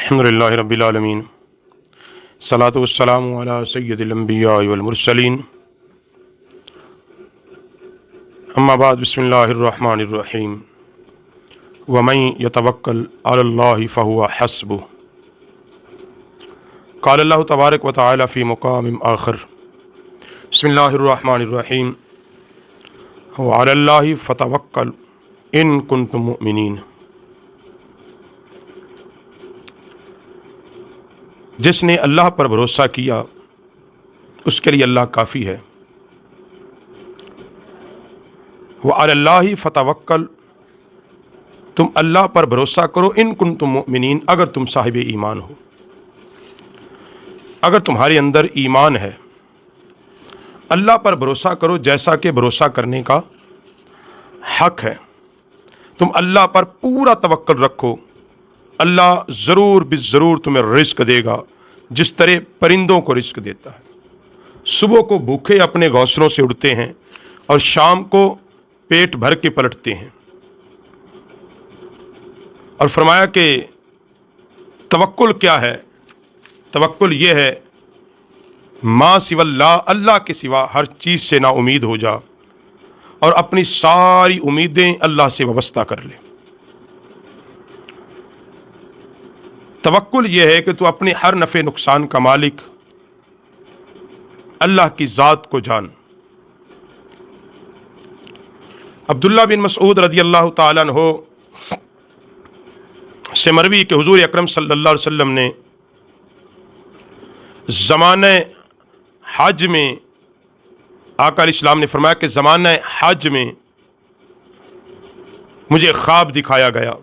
الحمدللہ رب العالمین الصلاۃ والسلام علی سید الانبیاء والمرسلین اما بعد بسم اللہ الرحمن الرحیم ومن یتوکل علی اللہ فہو حسبہ قال اللہ تبارک و تعالی فی مقام آخر بسم اللہ الرحمن الرحیم وعلی اللہ فتوکل ان کنتم مؤمنین۔ جس نے اللہ پر بھروسہ کیا اس کے لیے اللہ کافی ہے۔ وعلی اللہ فتوکل، تم اللہ پر بھروسہ کرو ان کنتم مؤمنین، اگر تم صاحب ایمان ہو، اگر تمہارے اندر ایمان ہے اللہ پر بھروسہ کرو جیسا کہ بھروسہ کرنے کا حق ہے۔ تم اللہ پر پورا توکل رکھو، اللہ ضرور بالضرور تمہیں رزق دے گا جس طرح پرندوں کو رزق دیتا ہے۔ صبح کو بھوکے اپنے گھونسلوں سے اڑتے ہیں اور شام کو پیٹ بھر کے پلٹتے ہیں۔ اور فرمایا کہ توکل کیا ہے؟ توکل یہ ہے ما سوی اللہ، اللہ کے سوا ہر چیز سے نا امید ہو جا اور اپنی ساری امیدیں اللہ سے وابستہ کر لے۔ توکل یہ ہے کہ تو اپنے ہر نفع نقصان کا مالک اللہ کی ذات کو جان۔ عبداللہ بن مسعود رضی اللہ تعالیٰ عنہ سے مروی کہ حضور اکرم صلی اللہ علیہ وسلم نے زمانہ حج میں، آقا علیہ السلام نے فرمایا کہ زمانہ حج میں مجھے خواب دکھایا گیا۔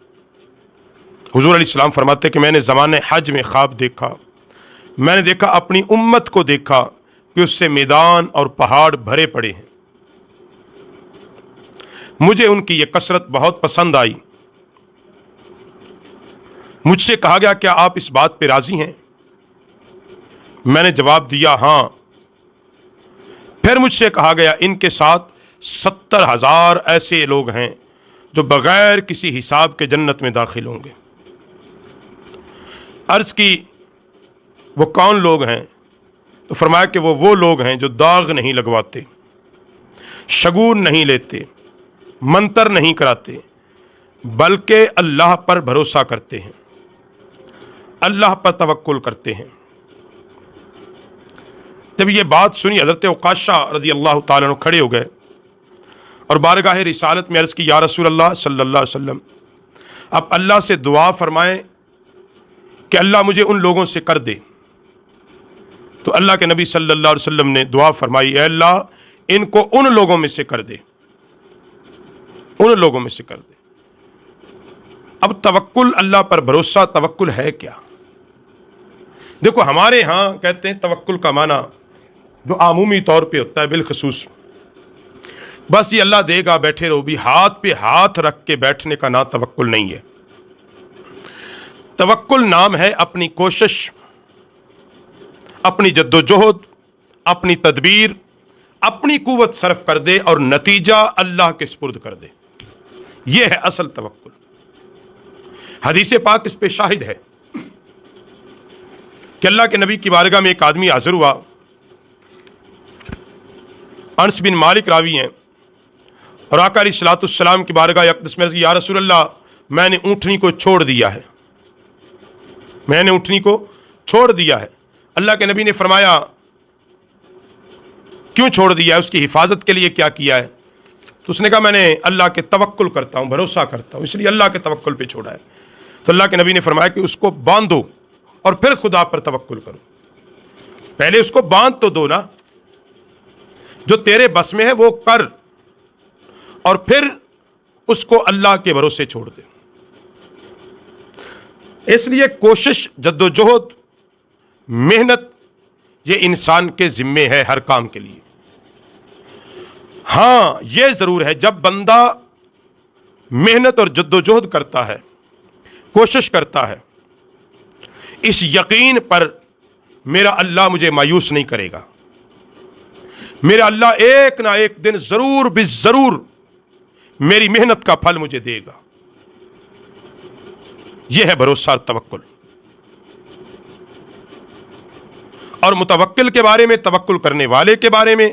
حضور علیہ السلام فرماتے کہ میں نے زمانہ حج میں خواب دیکھا، میں نے دیکھا اپنی امت کو دیکھا کہ اس سے میدان اور پہاڑ بھرے پڑے ہیں۔ مجھے ان کی یہ کثرت بہت پسند آئی۔ مجھ سے کہا گیا کیا آپ اس بات پہ راضی ہیں؟ میں نے جواب دیا ہاں۔ پھر مجھ سے کہا گیا ان کے ساتھ 70,000 ایسے لوگ ہیں جو بغیر کسی حساب کے جنت میں داخل ہوں گے۔ عرض کی وہ کون لوگ ہیں؟ تو فرمایا کہ وہ لوگ ہیں جو داغ نہیں لگواتے، شگون نہیں لیتے، منتر نہیں کراتے، بلکہ اللہ پر بھروسہ کرتے ہیں، اللہ پر توکل کرتے ہیں۔ جب یہ بات سنی حضرت عکاشہ رضی اللہ تعالیٰ عنہ کھڑے ہو گئے اور بارگاہ رسالت میں عرض کی یا رسول اللہ صلی اللہ علیہ وسلم، آپ اللہ سے دعا فرمائیں کہ اللہ مجھے ان لوگوں سے کر دے۔ تو اللہ کے نبی صلی اللہ علیہ وسلم نے دعا فرمائی اے اللہ ان کو ان لوگوں میں سے کر دے، ان لوگوں میں سے کر دے۔ اب توکل، اللہ پر بھروسہ، توکل ہے کیا؟ دیکھو ہمارے ہاں کہتے ہیں توکل کا معنی جو عمومی طور پہ ہوتا ہے، بالخصوص بس یہ اللہ دے گا بیٹھے رہو، بھی ہاتھ پہ ہاتھ رکھ کے بیٹھنے کا نام توکل نہیں ہے۔ توکل نام ہے اپنی کوشش، اپنی جد و جہد، اپنی تدبیر، اپنی قوت صرف کر دے اور نتیجہ اللہ کے سپرد کر دے، یہ ہے اصل توکل۔ حدیث پاک اس پہ شاہد ہے کہ اللہ کے نبی کی بارگاہ میں ایک آدمی حاضر ہوا، انس بن مالک راوی ہیں، اور آقا علیہ الصلوۃ والسلام کی بارگاہ اقدس میں یا رسول اللہ میں نے اونٹنی کو چھوڑ دیا ہے، میں نے اونٹنی کو چھوڑ دیا ہے۔ اللہ کے نبی نے فرمایا کیوں چھوڑ دیا ہے؟ اس کی حفاظت کے لیے کیا کیا ہے؟ تو اس نے کہا میں نے اللہ کے توکل کرتا ہوں، بھروسہ کرتا ہوں، اس لیے اللہ کے توکل پہ چھوڑا ہے۔ تو اللہ کے نبی نے فرمایا کہ اس کو باندھو اور پھر خدا پر توکل کرو۔ پہلے اس کو باندھ تو دو نا، جو تیرے بس میں ہے وہ کر، اور پھر اس کو اللہ کے بھروسے چھوڑ دے۔ اس لیے کوشش، جد و جہد، محنت یہ انسان کے ذمے ہے ہر کام کے لیے۔ ہاں یہ ضرور ہے جب بندہ محنت اور جد و جہد کرتا ہے، کوشش کرتا ہے، اس یقین پر میرا اللہ مجھے مایوس نہیں کرے گا، میرا اللہ ایک نہ ایک دن ضرور بالضرور میری محنت کا پھل مجھے دے گا، یہ ہے بھروسہ اور توکل۔ اور متوکل کے بارے میں، توکل کرنے والے کے بارے میں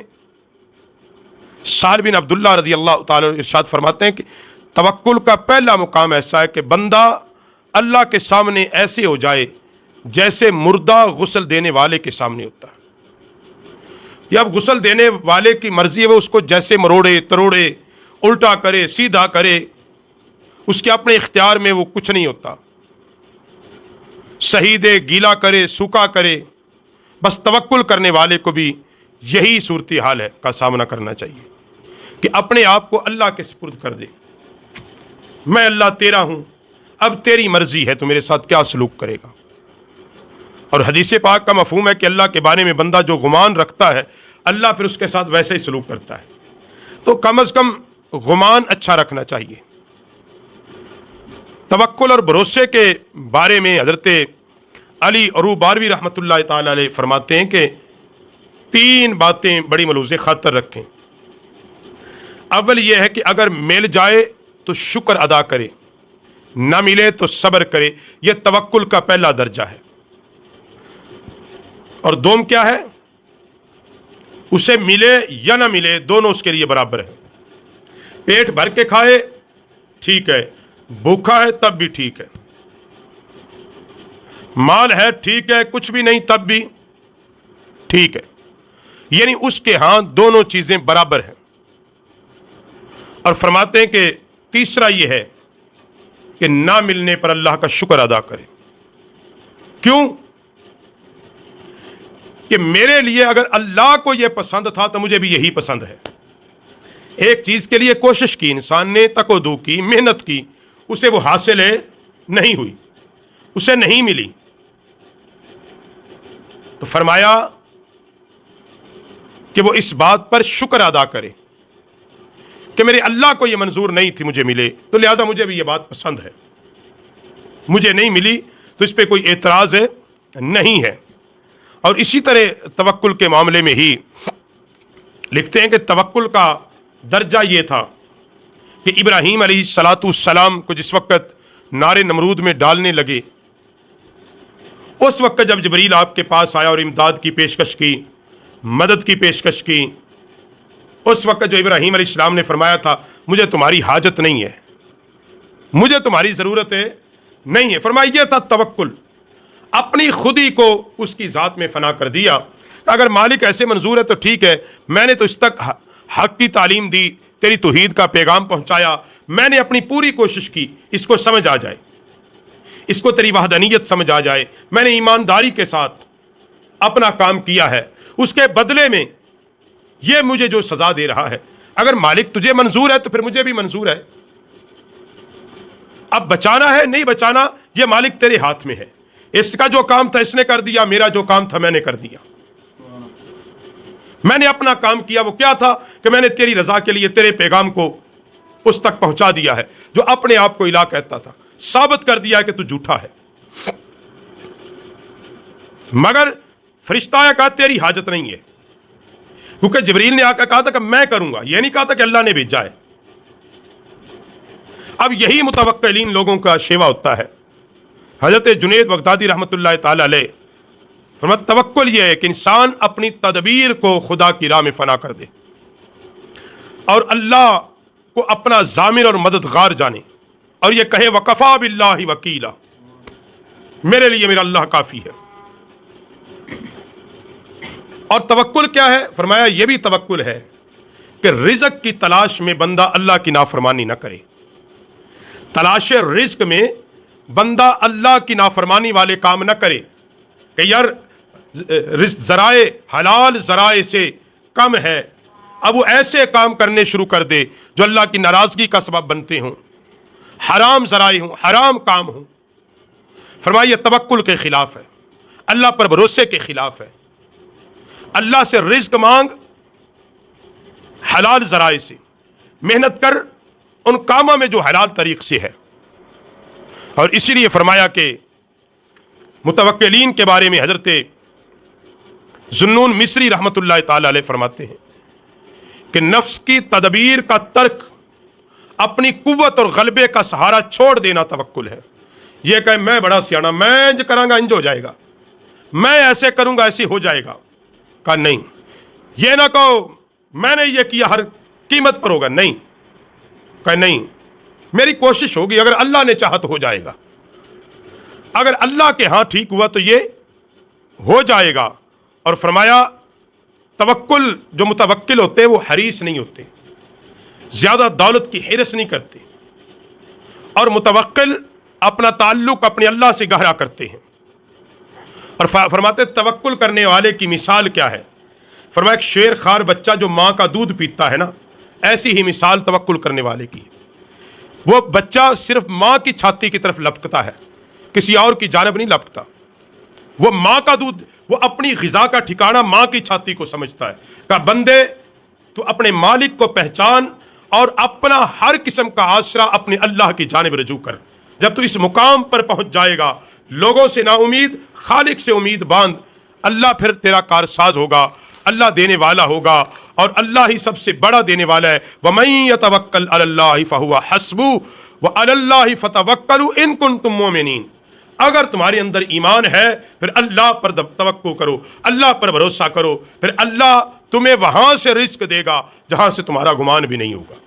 سہل بن عبداللہ رضی اللہ تعالیٰ ارشاد فرماتے ہیں کہ توکل کا پہلا مقام ایسا ہے کہ بندہ اللہ کے سامنے ایسے ہو جائے جیسے مردہ غسل دینے والے کے سامنے ہوتا ہے. یا اب غسل دینے والے کی مرضی ہے، وہ اس کو جیسے مروڑے تروڑے، الٹا کرے سیدھا کرے، اس کے اپنے اختیار میں وہ کچھ نہیں ہوتا. صحیح دے، گیلا کرے، سوکھا کرے. بس توکل کرنے والے کو بھی یہی صورتحال ہے کا سامنا کرنا چاہیے کہ اپنے آپ کو اللہ کے سپرد کر دے. میں اللہ تیرا ہوں، اب تیری مرضی ہے تو میرے ساتھ کیا سلوک کرے گا. اور حدیث پاک کا مفہوم ہے کہ اللہ کے بارے میں بندہ جو گمان رکھتا ہے اللہ پھر اس کے ساتھ ویسے ہی سلوک کرتا ہے. تو کم از کم گمان اچھا رکھنا چاہیے. توکل اور بھروسے کے بارے میں حضرت علی عروہ باروی رحمۃ اللہ تعالی علیہ فرماتے ہیں کہ 3 باتیں بڑی ملحوظ خاطر رکھیں. اول یہ ہے کہ اگر مل جائے تو شکر ادا کرے، نہ ملے تو صبر کرے. یہ توکل کا پہلا درجہ ہے. اور دوم کیا ہے؟ اسے ملے یا نہ ملے دونوں اس کے لیے برابر ہے. پیٹ بھر کے کھائے ٹھیک ہے، بھوکا ہے تب بھی ٹھیک ہے، مال ہے ٹھیک ہے، کچھ بھی نہیں تب بھی ٹھیک ہے. یعنی اس کے ہاں دونوں چیزیں برابر ہیں. اور فرماتے ہیں کہ تیسرا یہ ہے کہ نہ ملنے پر اللہ کا شکر ادا کرے. کیوں؟ کہ میرے لیے اگر اللہ کو یہ پسند تھا تو مجھے بھی یہی پسند ہے. ایک چیز کے لیے کوشش کی، انسان نے تک و دو کی، محنت کی، اسے وہ حاصل نہیں ہوئی، اسے نہیں ملی، تو فرمایا کہ وہ اس بات پر شکر ادا کرے کہ میرے اللہ کو یہ منظور نہیں تھی مجھے ملے، تو لہٰذا مجھے بھی یہ بات پسند ہے. مجھے نہیں ملی تو اس پہ کوئی اعتراض نہیں ہے. اور اسی طرح توکل کے معاملے میں ہی لکھتے ہیں کہ توکل کا درجہ یہ تھا کہ ابراہیم علیہ السلام کو جس وقت نار نمرود میں ڈالنے لگے، اس وقت جب جبریل آپ کے پاس آیا اور امداد کی پیشکش کی، مدد کی پیشکش کی، اس وقت جو ابراہیم علیہ السلام نے فرمایا تھا مجھے تمہاری حاجت نہیں ہے، مجھے تمہاری ضرورت نہیں ہے. فرمایا یہ تھا توکل. اپنی خودی کو اس کی ذات میں فنا کر دیا. اگر مالک ایسے منظور ہے تو ٹھیک ہے، میں نے تو اس تک حق کی تعلیم دی، تیری توحید کا پیغام پہنچایا، میں نے اپنی پوری کوشش کی اس کو سمجھ آ جائے، اس کو تیری وحدانیت سمجھ آ جائے، میں نے ایمانداری کے ساتھ اپنا کام کیا ہے، اس کے بدلے میں یہ مجھے جو سزا دے رہا ہے، اگر مالک تجھے منظور ہے تو پھر مجھے بھی منظور ہے. اب بچانا ہے نہیں بچانا یہ مالک تیرے ہاتھ میں ہے. اس کا جو کام تھا اس نے کر دیا، میرا جو کام تھا میں نے کر دیا. میں نے اپنا کام کیا، وہ کیا تھا کہ میں نے تیری رضا کے لیے تیرے پیغام کو اس تک پہنچا دیا ہے جو اپنے آپ کو الہ کہتا تھا، ثابت کر دیا کہ تو جھوٹا ہے. مگر فرشتہ آیا کہا تیری حاجت نہیں ہے، کیونکہ جبریل نے آ کر کہا تھا کہ میں کروں گا، یہ نہیں کہا تھا کہ اللہ نے بھیجا ہے. اب یہی متوکلین لوگوں کا شیوا ہوتا ہے. حضرت جنید بغدادی رحمۃ اللہ تعالی علیہ فرماتے توکل یہ ہے کہ انسان اپنی تدبیر کو خدا کی راہ میں فنا کر دے اور اللہ کو اپنا ضامن اور مددگار جانے اور یہ کہے وکفا باللہ وکیلا، میرے لیے میرا اللہ کافی ہے. اور توکل کیا ہے؟ فرمایا یہ بھی توکل ہے کہ رزق کی تلاش میں بندہ اللہ کی نافرمانی نہ کرے. تلاش رزق میں بندہ اللہ کی نافرمانی والے کام نہ کرے کہ یار ذرائع حلال ذرائع سے کم ہے، اب وہ ایسے کام کرنے شروع کر دے جو اللہ کی ناراضگی کا سبب بنتے ہوں، حرام ذرائع ہوں، حرام کام ہوں. فرمایا یہ توکل کے خلاف ہے، اللہ پر بھروسے کے خلاف ہے. اللہ سے رزق مانگ حلال ذرائع سے، محنت کر ان کاموں میں جو حلال طریق سے ہے. اور اسی لیے فرمایا کہ متوکلین کے بارے میں حضرت ذنون مصری رحمۃ اللہ تعالی علیہ فرماتے ہیں کہ نفس کی تدبیر کا ترک، اپنی قوت اور غلبے کا سہارا چھوڑ دینا توکل ہے. یہ کہ میں بڑا سیانا، میں انج کراں گا انج ہو جائے گا، میں ایسے کروں گا ایسے ہو جائے گا. کہا نہیں. یہ نہ کہو میں نے یہ کیا ہر قیمت پر ہوگا. نہیں. کہا نہیں, میری کوشش ہوگی, اگر اللہ نے چاہا تو ہو جائے گا, اگر اللہ کے ہاں ٹھیک ہوا تو یہ ہو جائے گا. اور فرمایا توکل, جو متوکل ہوتے ہیں وہ حریص نہیں ہوتے, زیادہ دولت کی حرص نہیں کرتے, اور متوکل اپنا تعلق اپنے اللہ سے گہرا کرتے ہیں. اور فرماتے توکل کرنے والے کی مثال کیا ہے؟ فرمایا ایک شیر خوار بچہ جو ماں کا دودھ پیتا ہے نا, ایسی ہی مثال توکل کرنے والے کی. وہ بچہ صرف ماں کی چھاتی کی طرف لپکتا ہے, کسی اور کی جانب نہیں لپکتا. وہ ماں کا دودھ, وہ اپنی غذا کا ٹھکانہ ماں کی چھاتی کو سمجھتا ہے. کہا بندے تو اپنے مالک کو پہچان اور اپنا ہر قسم کا آسرا اپنے اللہ کی جانب رجوع کر. جب تو اس مقام پر پہنچ جائے گا, لوگوں سے نا امید, خالق سے امید باندھ. اللہ پھر تیرا کارساز ہوگا, اللہ دینے والا ہوگا, اور اللہ ہی سب سے بڑا دینے والا ہے. وَمَن يَتَوَكَّلْ عَلَى اللَّهِ فَهُوَ حَسْبُهُ وَعَلَى اللَّهِ فَتَوَكَّلُوا إِن كُنتُم مُّؤْمِنِينَ. اگر تمہارے اندر ایمان ہے پھر اللہ پر توقع کرو, اللہ پر بھروسہ کرو, پھر اللہ تمہیں وہاں سے رزق دے گا جہاں سے تمہارا گمان بھی نہیں ہوگا.